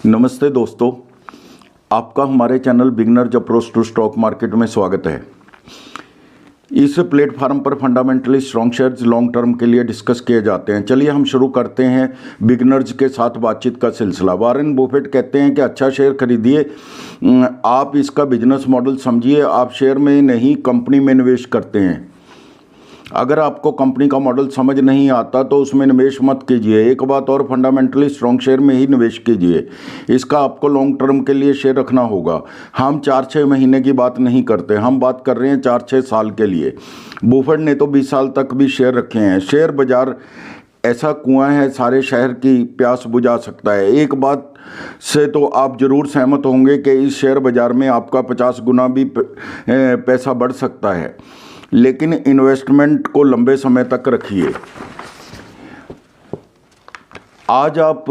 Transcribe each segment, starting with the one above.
नमस्ते दोस्तों, आपका हमारे channel beginners approach to stock market में स्वागत है। इस प्लेटफार्म पर fundamentally strong shares long term के लिए डिस्कस किए जाते हैं। चलिए हम शुरू करते हैं बिगनर्स के साथ बातचीत का सिलसिला। वॉरेन बफेट कहते हैं कि अच्छा शेयर खरीदिए, आप इसका बिजनेस मॉडल समझिए, आप शेयर में नहीं कंपनी में निवेश करते हैं। अगर आपको कंपनी का मॉडल समझ नहीं आता तो उसमें निवेश मत कीजिए। एक बात और, फंडामेंटली स्ट्रॉन्ग शेयर में ही निवेश कीजिए। इसका आपको लॉन्ग टर्म के लिए शेयर रखना होगा। हम 4-6 महीने की बात नहीं करते, हम बात कर रहे हैं 4-6 साल के लिए। बफेट ने तो 20 साल तक भी शेयर रखे हैं। शेयर बाजार ऐसा कुआं है, सारे शहर की प्यास बुझा सकता है। एक बात से तो आप जरूर सहमत होंगे कि इस शेयर बाजार में आपका 50 गुना भी पैसा बढ़ सकता है, लेकिन इन्वेस्टमेंट को लंबे समय तक रखिए। आज आप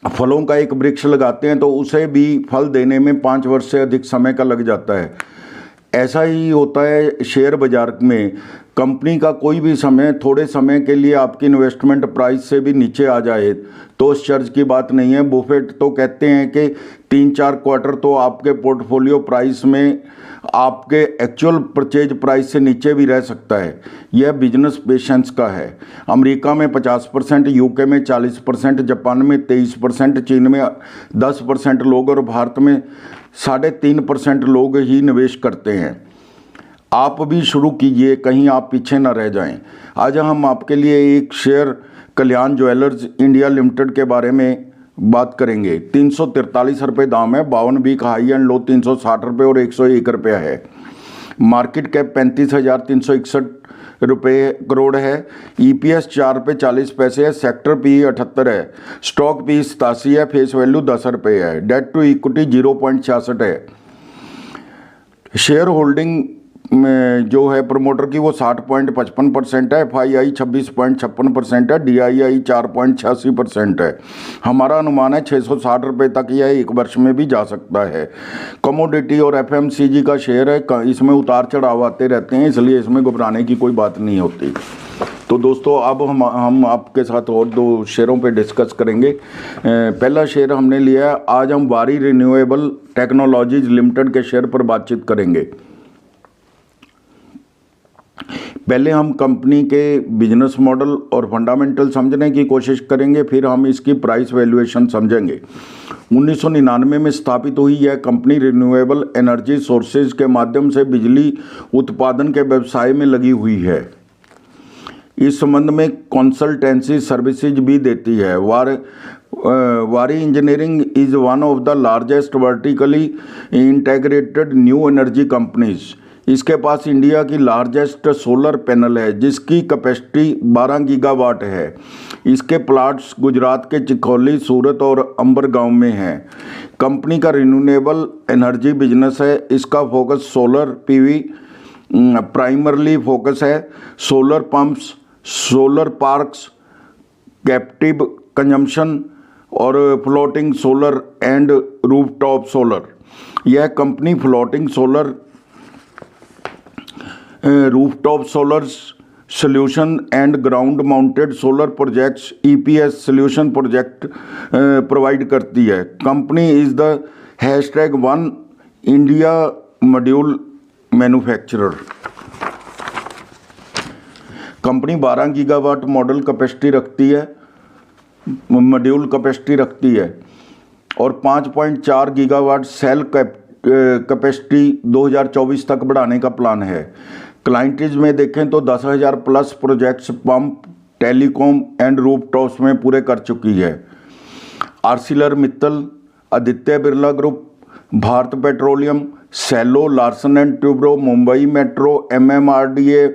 फलों का एक वृक्ष लगाते हैं तो उसे भी फल देने में 5 वर्ष से अधिक समय का लग जाता है। ऐसा ही होता है शेयर बाजार में। कंपनी का कोई भी समय थोड़े समय के लिए आपकी इन्वेस्टमेंट प्राइस से भी नीचे आ जाए तो उस चर्च की बात नहीं है। बफेट तो कहते हैं कि 3-4 क्वार्टर तो आपके पोर्टफोलियो प्राइस में आपके एक्चुअल परचेज प्राइस से नीचे भी रह सकता है। यह बिजनेस पेशेंस का है। अमेरिका में 50%, यूके में 40%, जापान में 23%, चीन में 10% लोग और भारत में 3.5% लोग ही निवेश करते हैं। आप भी शुरू कीजिए, कहीं आप पीछे न रह जाएं। आज हम आपके लिए एक शेयर कल्याण ज्वेलर्स इंडिया लिमिटेड के बारे में बात करेंगे। 343 रुपये दाम है, 52 वीक हाई एंड लो 360 रुपये और 101 रुपया है। मार्केट कैप 35,361 रुपये करोड़ है। EPS 4 रुपये 40 पैसे है। सेक्टर PE 78 है। स्टॉक PE 87 है। फेस वैल्यू 10 रुपये है। डेट टू इक्विटी 0.66 है। शेयर होल्डिंग में जो है प्रमोटर की वो 60.55% है। FII 26.56% है। DII 4.86% है। हमारा अनुमान है 660 रुपये तक यह एक वर्ष में भी जा सकता है। कमोडिटी और FMCG का शेयर है, इसमें उतार चढ़ाव आते रहते हैं, इसलिए इसमें घबराने की कोई बात नहीं होती। तो दोस्तों अब हम आपके साथ और 2 शेयरों पे डिस्कस करेंगे। पहला शेयर हमने लिया है, आज हम वारी रिन्यूएबल टेक्नोलॉजीज लिमिटेड के शेयर पर बातचीत करेंगे। पहले हम कंपनी के बिजनेस मॉडल और फंडामेंटल समझने की कोशिश करेंगे, फिर हम इसकी प्राइस वैल्यूएशन समझेंगे। 1999 में स्थापित हुई यह कंपनी रिन्यूएबल एनर्जी सोर्सेज के माध्यम से बिजली उत्पादन के व्यवसाय में लगी हुई है। इस संबंध में कंसल्टेंसी सर्विसेज भी देती है। वारी engineering is one of the largest vertically integrated new energy companies. इसके पास इंडिया की लार्जेस्ट सोलर पैनल है जिसकी कैपेसिटी 12 गीगावाट है। इसके प्लांट्स गुजरात के चिखौली, सूरत और अंबर गांव में हैं। कंपनी का रिन्यूएबल एनर्जी बिजनेस है। इसका focus solar PV primarily focus है। Solar pumps, solar parks, captive consumption और floating solar and rooftop solar. यह company floating solar, rooftop solar solution and ground mounted solar projects EPS solution project provide करती है। Company is the #1 India module manufacturer. Company 12 gigawatt model capacity रखती है, module capacity रखती है और 5.4 gigawatt cell capacity 2024 तक बढ़ाने का प्लान है। क्लाइंटेज में देखें तो 10,000 plus projects pump, telecom and rooftops में पूरे कर चुकी है। Arcelor Mittal, Aditya Birla Group, Bharat Petroleum, Cello, Larsen and Toubro, Mumbai Metro, MMRDA,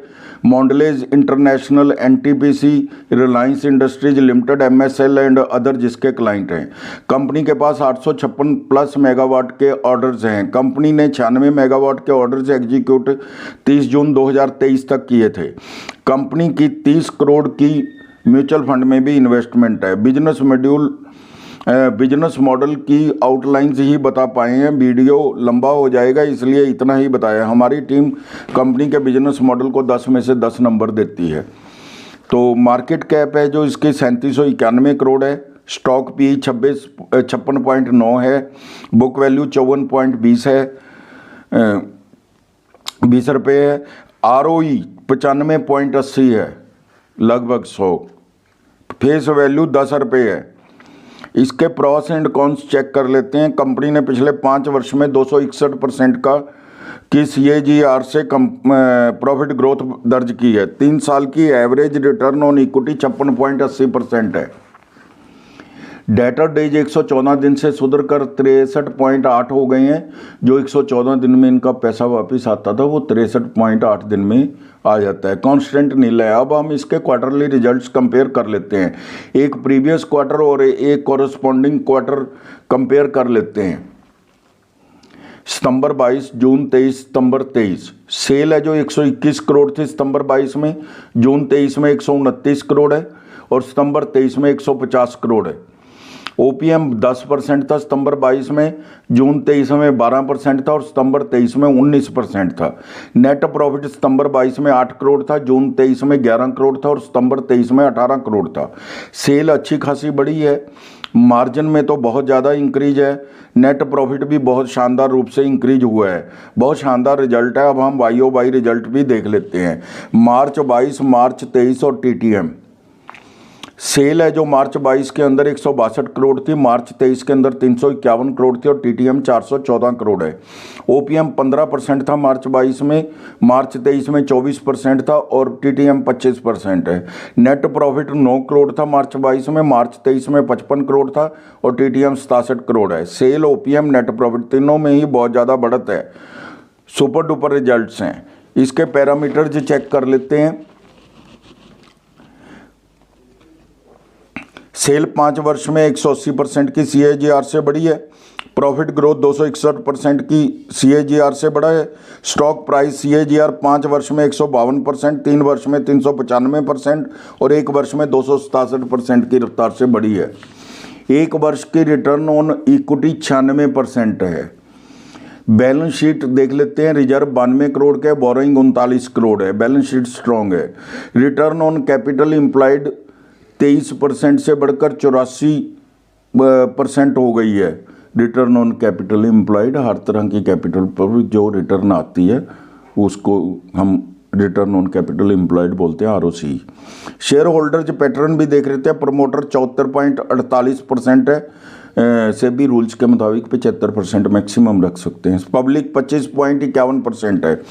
Mondelez International, NTPC, Reliance Industries Limited, MSL and other जिसके क्लाइंट हैं। कंपनी के पास 856 प्लस मेगावाट के ऑर्डर्स हैं। कंपनी ने 96 मेगावाट के ऑर्डर्स एग्जीक्यूट 30 जून 2023 तक किए थे। कंपनी की 30 करोड़ की म्यूचुअल फंड में भी इन्वेस्टमेंट है। बिजनेस मॉडल की आउटलाइंस ही बता पाए हैं, वीडियो लंबा हो जाएगा इसलिए इतना ही बताया। हमारी टीम कंपनी के बिजनेस मॉडल को 10 में से 10 नंबर देती है। तो मार्केट कैप है जो इसकी 3791 करोड़ है। स्टॉक पी 56.9 है, बुक वैल्यू 54.20 है, 20 रुपये है। ROE 95.80 है, लगभग 100। फेस वैल्यू 10 रुपये है। इसके प्रॉस एंड कॉन्स चेक कर लेते हैं। कंपनी ने पिछले 5 वर्ष में 261% की CAGR से प्रॉफिट ग्रोथ दर्ज की है। 3 साल की एवरेज रिटर्न ऑन इक्विटी 56.80% है। डेटर डेज 114 दिन से सुधर कर 63.8 हो गए हैं। जो 114 दिन में इनका पैसा वापस आता था वो 63.8 दिन में आ जाता है। कांस्टेंट नील है। अब हम इसके क्वार्टरली रिजल्ट्स कंपेयर कर लेते हैं। एक प्रीवियस क्वार्टर और एक कॉरस्पॉन्डिंग क्वार्टर कंपेयर कर लेते हैं। सितंबर 22, जून 23, सितंबर 23। सेल है जो 121 करोड़ थी सितंबर 22 में, जून 23 में 129 करोड़ है और सितंबर 23 में 150 करोड़ है। OPM 10% था सितंबर 22 में, जून 23 में 12% था और सितंबर 23 में 19% था। नेट प्रॉफिट सितंबर 22 में 8 करोड़ था, जून 23 में 11 करोड़ था और सितंबर 23 में 18 करोड़ था। सेल अच्छी खासी बढ़ी है। मार्जिन में तो बहुत ज़्यादा इंक्रीज है। नेट प्रॉफिट भी बहुत शानदार रूप से इंक्रीज हुआ है। बहुत शानदार रिजल्ट है। अब हम YOY रिजल्ट भी देख लेते हैं। मार्च 22, मार्च 23 और TTM। सेल है जो मार्च 22 के अंदर 162 करोड़ थी, मार्च 23 के अंदर 351 करोड़ थी और TTM 414 करोड़ है। OPM 15% था मार्च 22 में, मार्च 23 में 24% था और TTM 25% है। नेट प्रॉफिट 9 करोड़ था मार्च 22 में, मार्च 23 में 55 करोड़ था और TTM 67 करोड़ है। सेल, OPM, नेट प्रॉफिट तीनों में ही बहुत ज़्यादा बढ़त है। सुपर डुपर रिजल्ट्स हैं। इसके पैरामीटर्स चेक कर लेते हैं। सेल 5 वर्ष में 180% की CAGR से बढ़ी है। प्रॉफिट ग्रोथ 261% की CAGR से बढ़ा है। स्टॉक प्राइस CAGR 5 वर्ष में 152%, 3 वर्ष में 395% और 1 वर्ष में 267% की रफ्तार से बढ़ी है। 1 वर्ष की रिटर्न ऑन इक्विटी 96% है। बैलेंस शीट देख लेते हैं। रिजर्व 92 करोड़ के, बोरोइंग 39 करोड़ है। बैलेंस शीट स्ट्रॉन्ग है। रिटर्न ऑन कैपिटल इम्प्लाइड 23% से बढ़कर 84% हो गई है। रिटर्न ऑन कैपिटल एम्प्लॉयड, हर तरह की कैपिटल पर जो रिटर्न आती है उसको हम रिटर्न ऑन कैपिटल एम्प्लॉयड बोलते हैं, ROC। शेयर होल्डर्स पैटर्न भी देख लेते हैं। प्रमोटर 74.48% है। सेबी रूल्स के मुताबिक 75% मैक्सिमम रख सकते हैं। पब्लिक 25.51% है।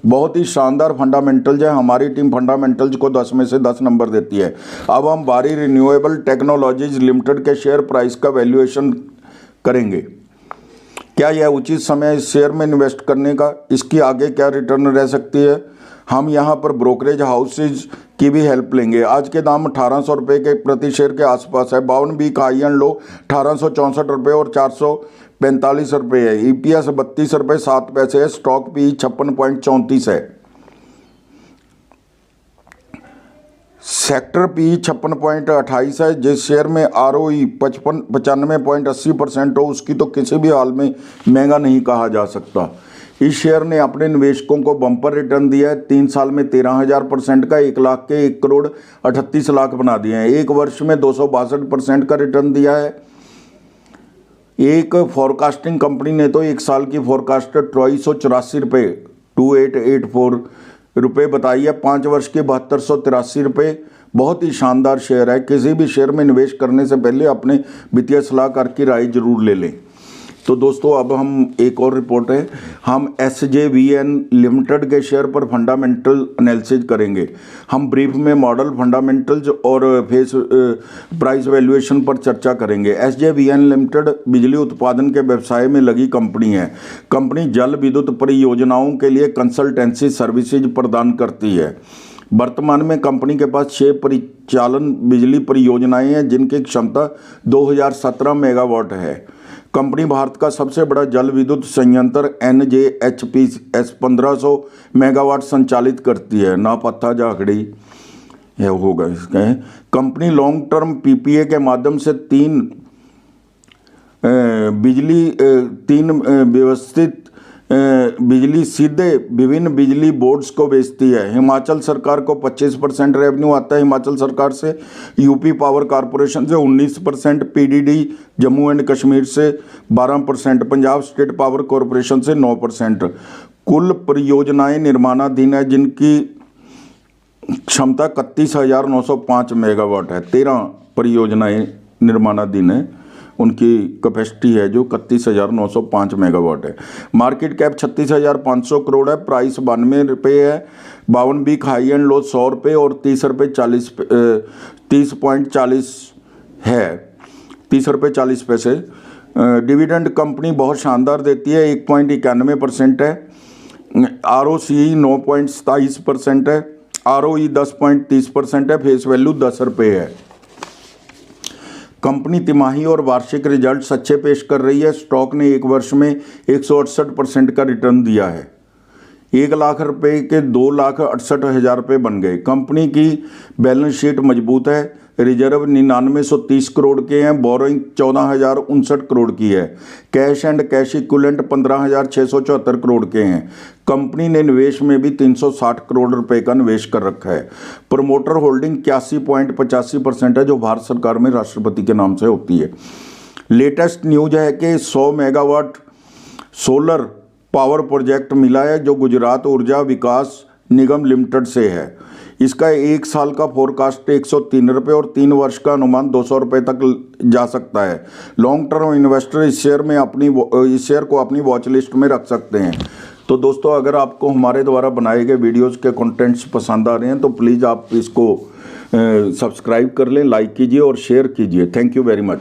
बहुत ही शानदार फंडामेंटल्स है। हमारी टीम फंडामेंटल्स को 10 में से 10 नंबर देती है। अब हम बारी रिन्यूएबल टेक्नोलॉजीज लिमिटेड के शेयर प्राइस का वैल्यूएशन करेंगे। क्या यह उचित समय है इस शेयर में इन्वेस्ट करने का? इसकी आगे क्या रिटर्न रह सकती है? हम यहाँ पर ब्रोकरेज हाउसेज की भी हेल्प लेंगे। आज के दाम 1800 रुपये के प्रति शेयर के आसपास है। 52 का हाई एंड लो 1864 रुपये और 445 रुपये है। EPS 32 रुपये 7 पैसे है। स्टॉक PE 56.34 है। सेक्टर PE 56.28 है। जिस शेयर में ROE 95.80% हो उसकी तो किसी भी हाल में महंगा नहीं कहा जा सकता। इस शेयर ने अपने निवेशकों को बम्पर रिटर्न दिया है। 3 साल में 13,000% का, 1 लाख के 1 करोड़ 38 लाख बना दिए हैं। 1 वर्ष में 262% का रिटर्न दिया है। एक फॉरकास्टिंग कंपनी ने तो 1 साल की फॉरकास्ट 284 रुपये 2884 रुपये बताई है। 5 वर्ष के 7283 रुपये। बहुत ही शानदार शेयर है। किसी भी शेयर में निवेश करने से पहले अपने वित्तीय सलाहकार की राय जरूर ले लें। तो दोस्तों अब हम एक और रिपोर्ट है, हम SJVN लिमिटेड के शेयर पर फंडामेंटल एनालिसिस करेंगे। हम ब्रीफ में मॉडल फंडामेंटल्स और फेस प्राइस वैल्यूएशन पर चर्चा करेंगे। SJVN लिमिटेड बिजली उत्पादन के व्यवसाय में लगी कंपनी है। कंपनी जल विद्युत परियोजनाओं के लिए कंसल्टेंसी सर्विसेज प्रदान करती है। वर्तमान में कंपनी के पास 6 परिचालन बिजली परियोजनाएं हैं जिनकी क्षमता 2017 मेगावाट है। कंपनी भारत का सबसे बड़ा जल विद्युत संयंत्र NJHPS 1500 मेगावाट संचालित करती है। नापत्ता जाखड़ी यह होगा इसका। कंपनी लॉन्ग टर्म PPA के माध्यम से 3 व्यवस्थित बिजली सीधे विभिन्न बिजली बोर्ड्स को बेचती है। हिमाचल सरकार को 25% रेवेन्यू आता है हिमाचल सरकार से, यूपी पावर कॉरपोरेशन से 19%, पीडीडी जम्मू एंड कश्मीर से 12%, पंजाब स्टेट पावर कॉरपोरेशन से 9%। कुल परियोजनाएं निर्माणाधीन है जिनकी क्षमता 31,905 मेगावाट है। 13 परियोजनाएं निर्माणाधीन है, उनकी कैपेसिटी है जो 31,905 मेगावाट है। मार्केट कैप 36,500 करोड़ है, प्राइस 92 रुपये है, 52 वीक हाई एंड लो 100 रुपये और 30.40 है, 30 रुपये 40 पैसे। डिविडेंड कंपनी बहुत शानदार देती है, 1.91% है, ROCE 9.27% है, ROE 10.30% है, फेस वैल्यू 10 रुपये है। कंपनी तिमाही और वार्षिक रिजल्ट्स अच्छे पेश कर रही है। स्टॉक ने एक वर्ष में 168% का रिटर्न दिया है। 1 लाख रुपए के 2,68,000 रुपये बन गए। कंपनी की बैलेंस शीट मजबूत है। रिजर्व 9930 करोड़ के हैं, बोरोइंग 14,059 करोड़ की है। Cash and cash equivalent 15,674 crore के हैं। कंपनी ने निवेश में भी 360 करोड़ रुपए का निवेश कर रखा है। प्रमोटर होल्डिंग 81.85% है जो भारत सरकार में राष्ट्रपति के नाम से होती है। लेटेस्ट न्यूज है कि 100 मेगावाट सोलर पावर प्रोजेक्ट मिला है जो गुजरात ऊर्जा विकास निगम लिमिटेड से है। इसका 1 साल का फोरकास्ट 103 रुपये और 3 वर्ष का अनुमान 200 रुपये तक जा सकता है। लॉन्ग टर्म इन्वेस्टर इस शेयर को अपनी वॉच लिस्ट में रख सकते हैं। तो दोस्तों, अगर आपको हमारे द्वारा बनाए गए वीडियोज़ के कंटेंट्स पसंद आ रहे हैं तो प्लीज़ आप इसको सब्सक्राइब कर लें, लाइक कीजिए और शेयर कीजिए। Thank you very much.